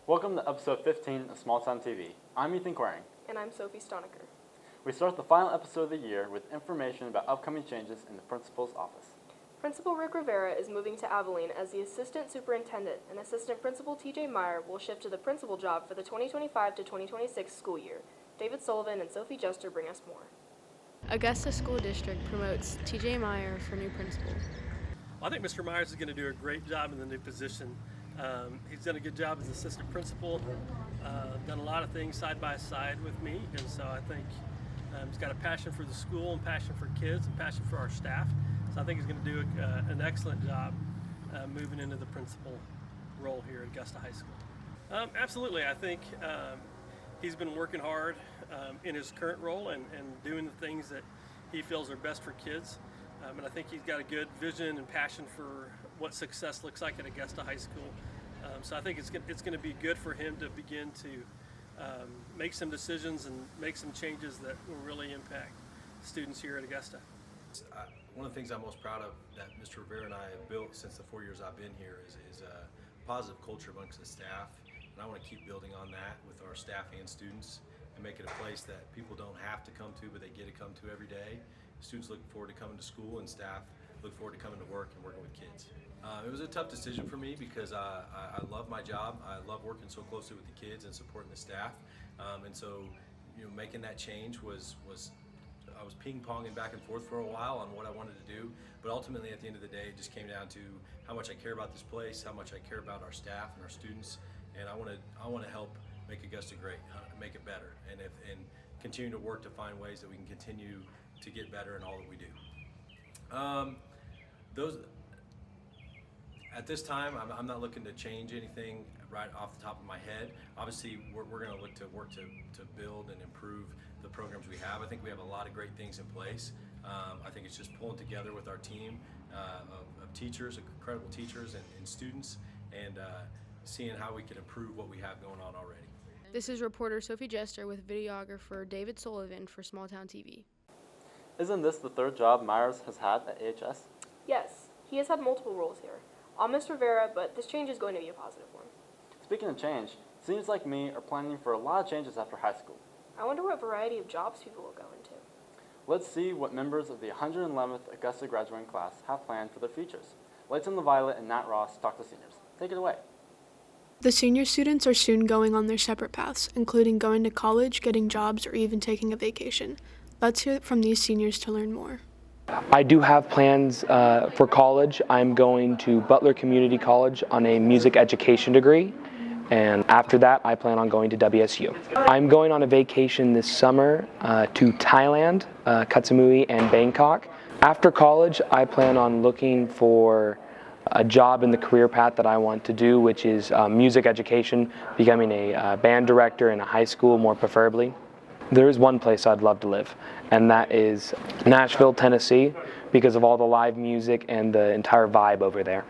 Welcome to episode 15 of Small Town TV. I'm Ethan Quering. And I'm Sophie Stonecker. We start the final episode of the year with information about upcoming changes in the principal's office. Principal Rick Rivera is moving to Abilene as the assistant superintendent, and Assistant Principal TJ Meyer will shift to the principal job for the 2025 to 2026 school year. David Sullivan and Sophie Jester bring us more. Augusta School District promotes TJ Meyer for new principal. I think Mr. Myers is going to do a great job in the new position. He's done a good job as assistant principal, done a lot of things side by side with me, and so I think he's got a passion for the school and passion for kids and passion for our staff. So I think he's going to do an excellent job moving into the principal role here at Augusta High School. Absolutely, I think he's been working hard in his current role and doing the things that he feels are best for kids. And I think he's got a good vision and passion for what success looks like at Augusta High School. So I think it's going to be good for him to begin to make some decisions and make some changes that will really impact students here at Augusta. One of the things I'm most proud of that Mr. Rivera and I have built since the 4 years I've been here is a positive culture amongst the staff. And I want to keep building on that with our staff and students and make it a place that people don't have to come to, but they get to come to every day. Students look forward to coming to school, and staff look forward to coming to work and working with kids. It was a tough decision for me because I love my job. I love working so closely with the kids and supporting the staff. And so, making that change was I was ping-ponging back and forth for a while on what I wanted to do. But ultimately, at the end of the day, it just came down to how much I care about this place, how much I care about our staff and our students, and I want to help make Augusta great, make it better, and continue to work to find ways that we can continue to get better in all that we do. At this time, I'm not looking to change anything right off the top of my head. Obviously, we're going to look to work to build and improve the programs we have. I think we have a lot of great things in place. I think it's just pulling together with our team of teachers, incredible teachers and students, and seeing how we can improve what we have going on already. This is reporter Sophie Jester with videographer David Sullivan for Small Town TV. Isn't this the third job Myers has had at AHS? Yes, he has had multiple roles here. I'll miss Rivera, but this change is going to be a positive one. Speaking of change, seniors like me are planning for a lot of changes after high school. I wonder what variety of jobs people will go into. Let's see what members of the 111th Augusta graduating class have planned for their futures. Leighton LaViolet and Nat Ross talk to seniors. Take it away. The senior students are soon going on their separate paths, including going to college, getting jobs, or even taking a vacation. Let's hear from these seniors to learn more. I do have plans for college. I'm going to Butler Community College on a music education degree, and after that I plan on going to WSU. I'm going on a vacation this summer to Thailand, Koh Samui, and Bangkok. After college, I plan on looking for a job in the career path that I want to do, which is music education, becoming a band director in a high school more preferably. There is one place I'd love to live, and that is Nashville, Tennessee, because of all the live music and the entire vibe over there.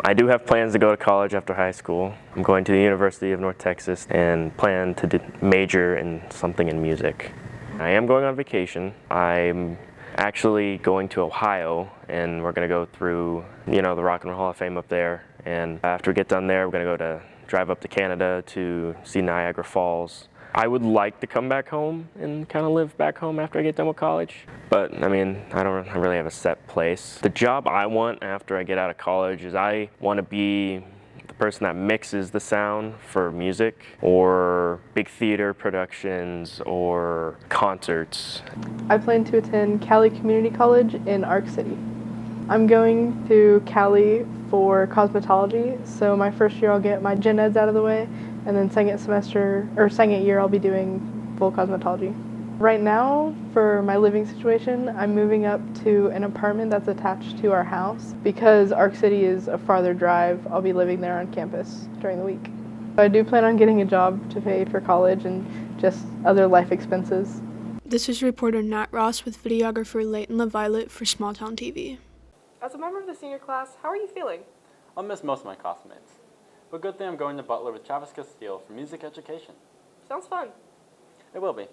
I do have plans to go to college after high school. I'm going to the University of North Texas and plan to major in something in music. I am going on vacation. I'm actually going to Ohio, and we're going to go through, the Rock and Roll Hall of Fame up there. And after we get done there, we're going to drive up to Canada to see Niagara Falls. I would like to come back home and kind of live back home after I get done with college. But, I don't really have a set place. The job I want after I get out of college is I want to be the person that mixes the sound for music or big theater productions or concerts. I plan to attend Cali Community College in Arc City. I'm going to Cali for cosmetology, so my first year I'll get my gen eds out of the way, and then second year I'll be doing full cosmetology. Right now, for my living situation, I'm moving up to an apartment that's attached to our house. Because Arc City is a farther drive, I'll be living there on campus during the week. I do plan on getting a job to pay for college and just other life expenses. This is reporter Nat Ross with videographer Leighton LaViolet for Small Town TV. As a member of the senior class, how are you feeling? I'll miss most of my classmates. But good thing I'm going to Butler with Travis Castile for music education. Sounds fun. It will be.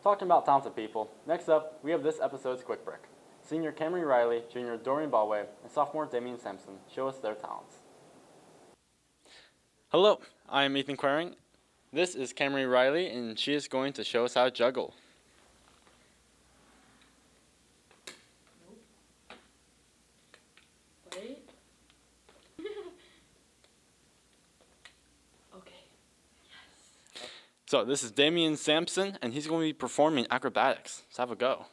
Talking about talented people, next up, we have this episode's Quick Break. Senior Camry Riley, Junior Dorian Ballway, and Sophomore Damian Sampson show us their talents. Hello, I'm Ethan Quering. This is Camry Riley, and she is going to show us how to juggle. Wait. Okay. Yes. So this is Damian Sampson, and he's going to be performing acrobatics. Let's have a go.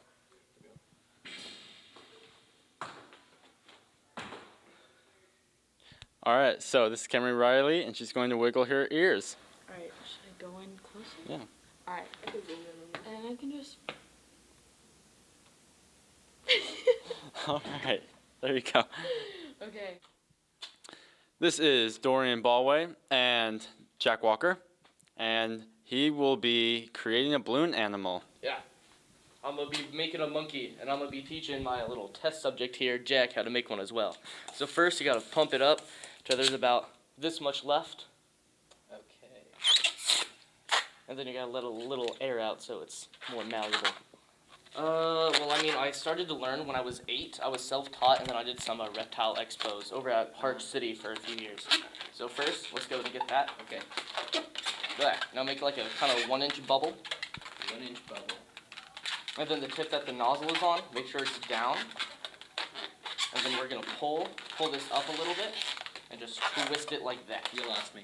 All right, so this is Camry Riley, and she's going to wiggle her ears. All right, should I go in closer? Yeah. All right, and I can just. All right, there you go. Okay. This is Dorian Ballway and Jack Walker, and he will be creating a balloon animal. Yeah. I'm going to be making a monkey, and I'm going to be teaching my little test subject here, Jack, how to make one as well. So first, you got to pump it up till there's about this much left. Okay. And then you got to let a little air out so it's more malleable. Well, I mean, I started to learn when I was 8. I was self-taught, and then I did some reptile expos over at Park City for a few years. So first, let's go and get that. Okay. There. Now make like a kind of 1-inch bubble. 1-inch bubble. And then the tip that the nozzle is on, make sure it's down. And then we're gonna pull this up a little bit, and just twist it like that. You lost me.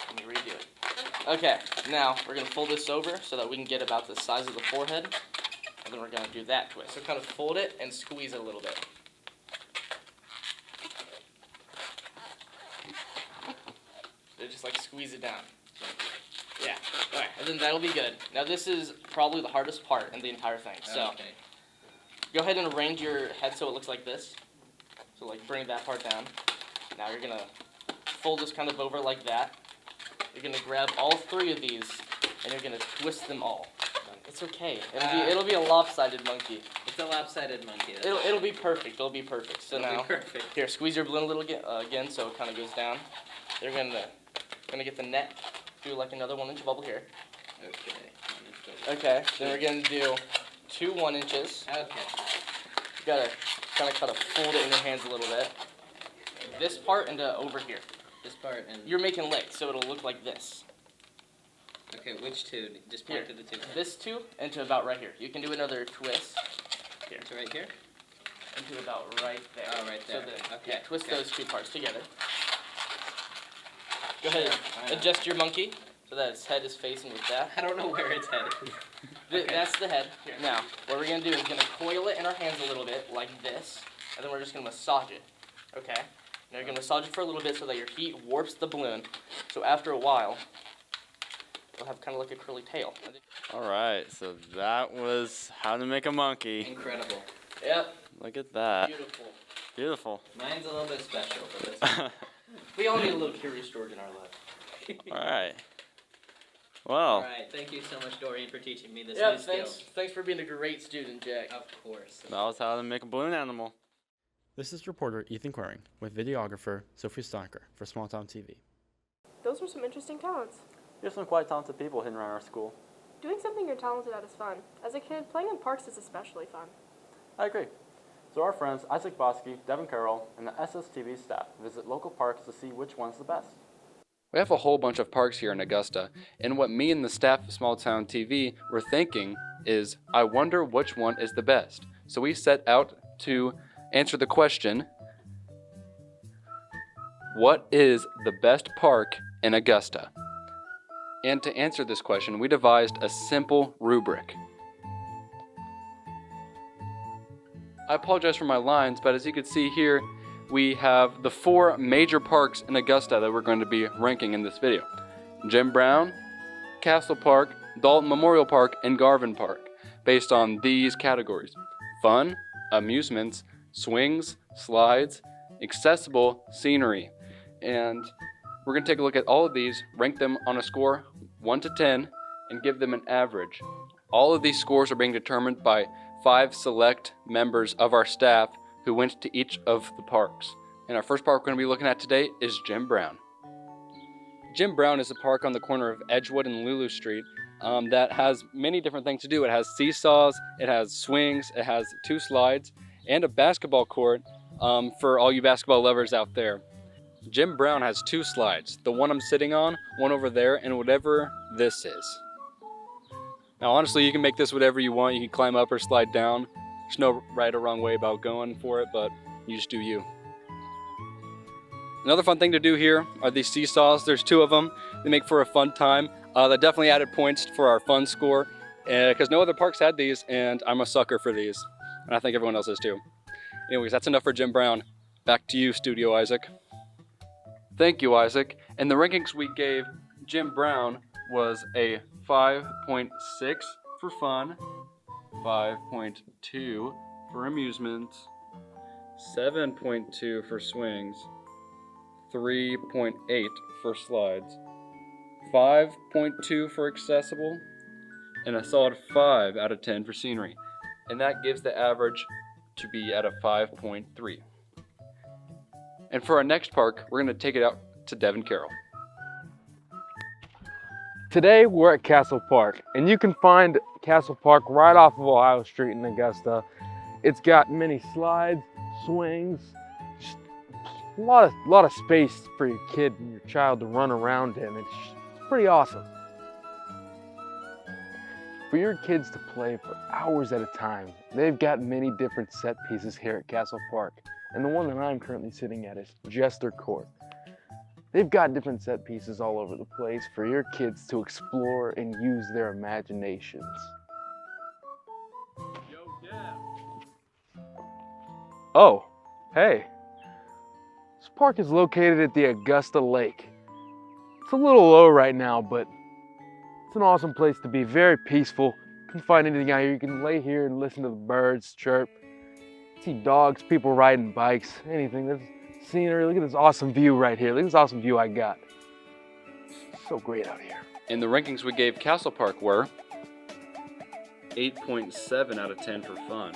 Let me redo it. Okay, now we're gonna fold this over so that we can get about the size of the forehead. And then we're gonna do that twist. So kind of fold it and squeeze it a little bit. So just like squeeze it down. Yeah, alright, and then that'll be good. Now this is probably the hardest part in the entire thing, so go ahead and arrange your head so it looks like this. So like bring that part down. Now you're gonna fold this kind of over like that. You're gonna grab all 3 of these and you're gonna twist them all. It's okay. It'll be a lopsided monkey. It's a lopsided monkey. It'll be perfect. It'll be perfect. So It'll now be perfect. Here, squeeze your balloon a little again so it kind of goes down. You're gonna get the neck. Do like another 1-inch bubble here. Okay. 1-inch bubble. Okay. Then we're gonna do 2 1-inches. Okay. You gotta kind of fold it in your hands a little bit. This part into over here. This part and. You're making legs, so it'll look like this. Okay, which 2? Just point to the 2. This 2 into about right here. You can do another twist. Here. Into right here? Into about right there. Oh, right there. So then, Okay. yeah, twist Okay. those 2 parts together. Go ahead and adjust your monkey so that its head is facing with that. I don't know where its head is. Okay. That's the head. Now, what we're going to do is going to coil it in our hands a little bit, like this, and then we're just going to massage it. Okay? Now you're going to massage it for a little bit so that your heat warps the balloon. So after a while, it'll have kind of like a curly tail. All right, so that was how to make a monkey. Incredible. Yep. Look at that. Beautiful. Beautiful. Mine's a little bit special for this one. We all need a little Curious George in our life. All right. Well. All right. Thank you so much, Dorian, for teaching me this Yeah, new skill. thanks for being a great student, Jack. Of course. That was how to make a balloon animal. This is reporter Ethan Quering with videographer Sophie Stonker for Small Town TV. Those were some interesting talents. There's some quite talented people hidden around our school. Doing something you're talented at is fun. As a kid, playing in parks is especially fun. I agree. So our friends Isaac Bosky, Devin Carroll, and the SSTV staff visit local parks to see which one's the best. We have a whole bunch of parks here in Augusta, and what me and the staff of Small Town TV were thinking is, I wonder which one is the best. So we set out to answer the question, what is the best park in Augusta? And to answer this question, we devised a simple rubric. I apologize for my lines, but as you can see here, we have the 4 major parks in Augusta that we're going to be ranking in this video. Jim Brown, Castle Park, Dalton Memorial Park, and Garvin Park, based on these categories: fun, amusements, swings, slides, accessible, scenery. And we're going to take a look at all of these, rank them on a score 1 to 10, and give them an average. All of these scores are being determined by 5 select members of our staff who went to each of the parks. And our first park we're going to be looking at today is Jim Brown. Jim Brown is a park on the corner of Edgewood and Lulu Street that has many different things to do. It has seesaws, it has swings, it has 2 slides, and a basketball court for all you basketball lovers out there. Jim Brown has 2 slides. The one I'm sitting on, one over there, and whatever this is. Now honestly, you can make this whatever you want. You can climb up or slide down. There's no right or wrong way about going for it, but you just do you. Another fun thing to do here are these seesaws. There's 2 of them. They make for a fun time. That definitely added points for our fun score because no other parks had these, and I'm a sucker for these. And I think everyone else is too. Anyways, that's enough for Jim Brown. Back to you, Studio Isaac. Thank you, Isaac. And the rankings we gave Jim Brown was a 5.6 for fun, 5.2 for amusement, 7.2 for swings, 3.8 for slides, 5.2 for accessible, and a solid 5 out of 10 for scenery. And that gives the average to be at a 5.3. And for our next park, we're going to take it out to Devin Carroll. Today we're at Castle Park, and you can find Castle Park right off of Ohio Street in Augusta. It's got many slides, swings, just a lot of space for your kid and your child to run around in. It's pretty awesome. For your kids to play for hours at a time, they've got many different set pieces here at Castle Park. And the one that I'm currently sitting at is Jester Court. They've got different set pieces all over the place for your kids to explore and use their imaginations. Oh, hey. This park is located at the Augusta Lake. It's a little low right now, but it's an awesome place to be, very peaceful. You can find anything out here. You can lay here and listen to the birds chirp. See dogs, people riding bikes, anything. There's scenery. Look at this awesome view right here. Look at this awesome view I got. It's so great out here. And the rankings we gave Castle Park were 8.7 out of 10 for fun,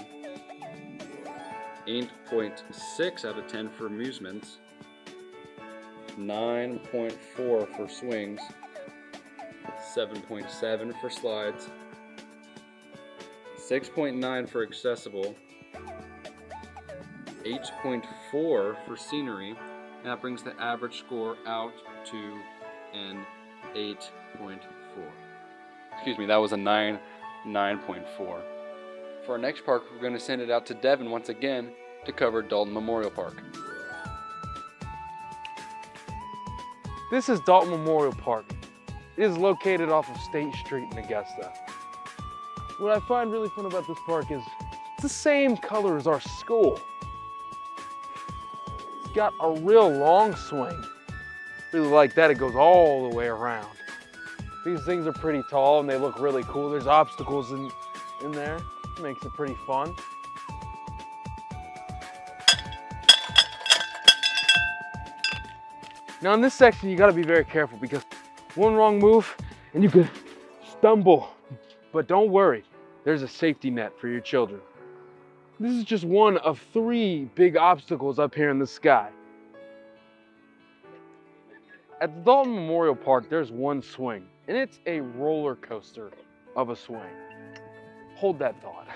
8.6 out of 10 for amusements, 9.4 for swings, 7.7 for slides, 6.9 for accessible, 8.4 for scenery, and that brings the average score out to an 8.4. Excuse me, that was a 9.4. For our next park, we're going to send it out to Devin once again to cover Dalton Memorial Park. This is Dalton Memorial Park. It is located off of State Street in Augusta. What I find really fun about this park is it's the same color as our school. It's got a real long swing. Really like that, it goes all the way around. These things are pretty tall and they look really cool. There's obstacles in there. It makes it pretty fun. Now in this section, you gotta be very careful because one wrong move and you could stumble. But don't worry, there's a safety net for your children. This is just one of 3 big obstacles up here in the sky. At the Dalton Memorial Park, there's one swing, and it's a roller coaster of a swing. Hold that thought.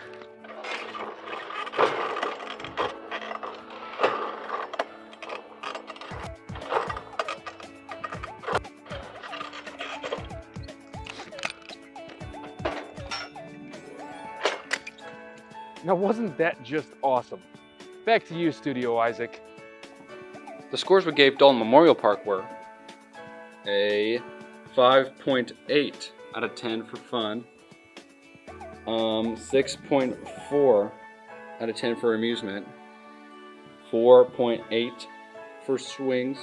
Now, wasn't that just awesome? Back to you, Studio Isaac. The scores we gave Dalton Memorial Park were a 5.8 out of 10 for fun, 6.4 out of 10 for amusement, 4.8 for swings,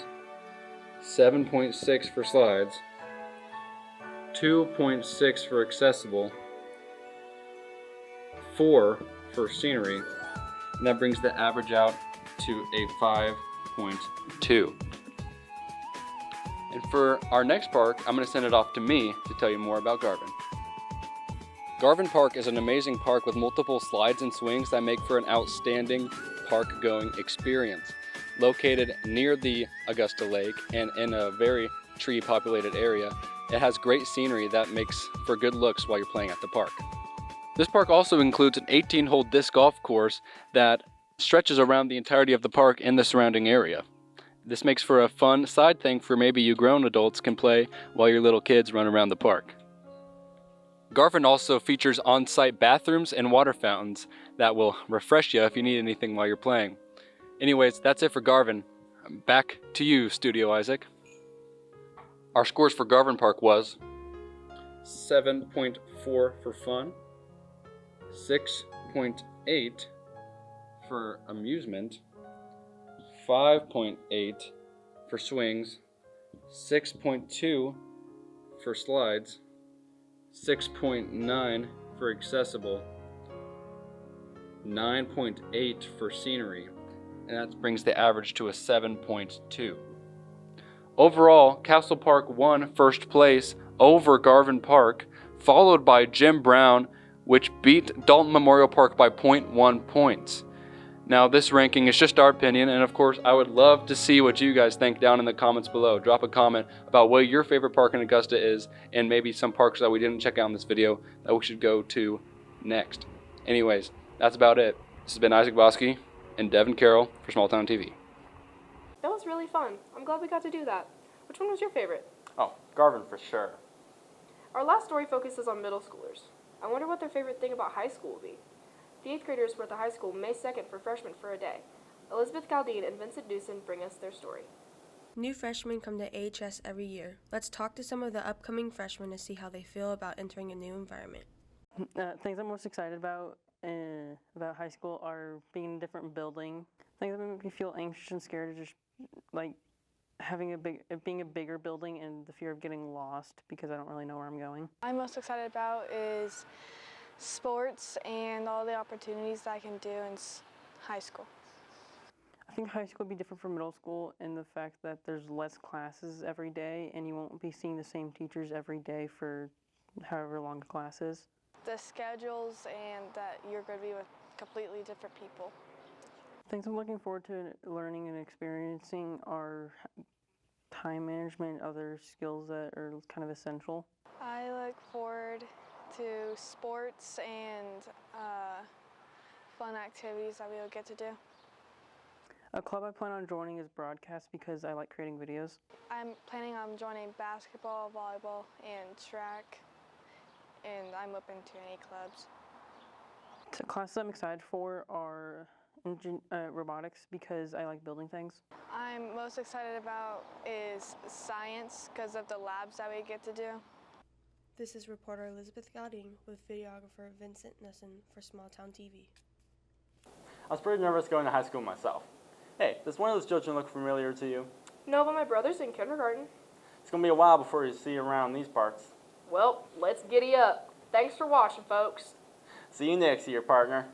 7.6 for slides, 2.6 for accessible, 4 for scenery, and that brings the average out to a 5.2. And for our next park, I'm going to send it off to me to tell you more about Garvin. Garvin Park is an amazing park with multiple slides and swings that make for an outstanding park-going experience. Located near the Augusta Lake and in a very tree-populated area, it has great scenery that makes for good looks while you're playing at the park. This park also includes an 18-hole disc golf course that stretches around the entirety of the park and the surrounding area. This makes for a fun side thing for maybe you grown adults can play while your little kids run around the park. Garvin also features on-site bathrooms and water fountains that will refresh you if you need anything while you're playing. Anyways, that's it for Garvin. Back to you, Studio Isaac. Our scores for Garvin Park was 7.4 for fun, 6.8 for amusement, 5.8 for swings, 6.2 for slides, 6.9 for accessible, 9.8 for scenery, and that brings the average to a 7.2. Overall, Castle Park won first place over Garvin Park, followed by Jim Brown, which beat Dalton Memorial Park by 0.1 points. Now, this ranking is just our opinion, and of course, I would love to see what you guys think down in the comments below. Drop a comment about what your favorite park in Augusta is, and maybe some parks that we didn't check out in this video that we should go to next. Anyways, that's about it. This has been Isaac Bosky and Devin Carroll for Small Town TV. That was really fun. I'm glad we got to do that. Which one was your favorite? Oh, Garvin for sure. Our last story focuses on middle schoolers. I wonder what their favorite thing about high school will be. The 8th graders were at the high school May 2nd for Freshmen for a Day. Elizabeth Galdine and Vincent Dewson bring us their story. New freshmen come to AHS every year. Let's talk to some of the upcoming freshmen to see how they feel about entering a new environment. Things I'm most excited about high school are being in a different building. Things that make me feel anxious and scared are just like being a bigger building and the fear of getting lost because I don't really know where I'm going. I'm most excited about is sports and all the opportunities that I can do in high school. I think high school would be different from middle school in the fact that there's less classes every day and you won't be seeing the same teachers every day for however long the class is. The schedules and that you're going to be with completely different people. Things I'm looking forward to learning and experiencing are time management, other skills that are kind of essential. I look forward to sports and fun activities that we'll get to do. A club I plan on joining is broadcast because I like creating videos. I'm planning on joining basketball, volleyball, and track, and I'm open to any clubs. The classes I'm excited for are robotics because I like building things. I'm most excited about is science because of the labs that we get to do. This is reporter Elizabeth Galdine with videographer Vincent Dewson for Small Town TV. I was pretty nervous going to high school myself. Hey, does one of those children look familiar to you? No, but my brother's in kindergarten. It's going to be a while before you see you around these parts. Well, let's giddy up. Thanks for watching, folks. See you next year, partner.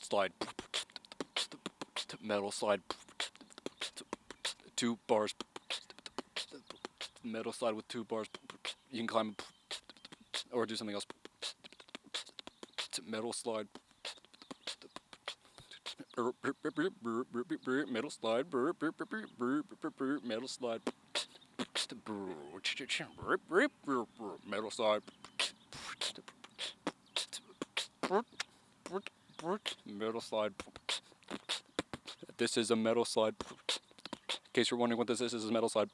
Slide, metal slide, 2 bars, metal slide with 2 bars, you can climb or do something else, metal slide, metal slide, metal slide, metal slide, metal slide. This is a metal slide. In case you're wondering what this is a metal slide.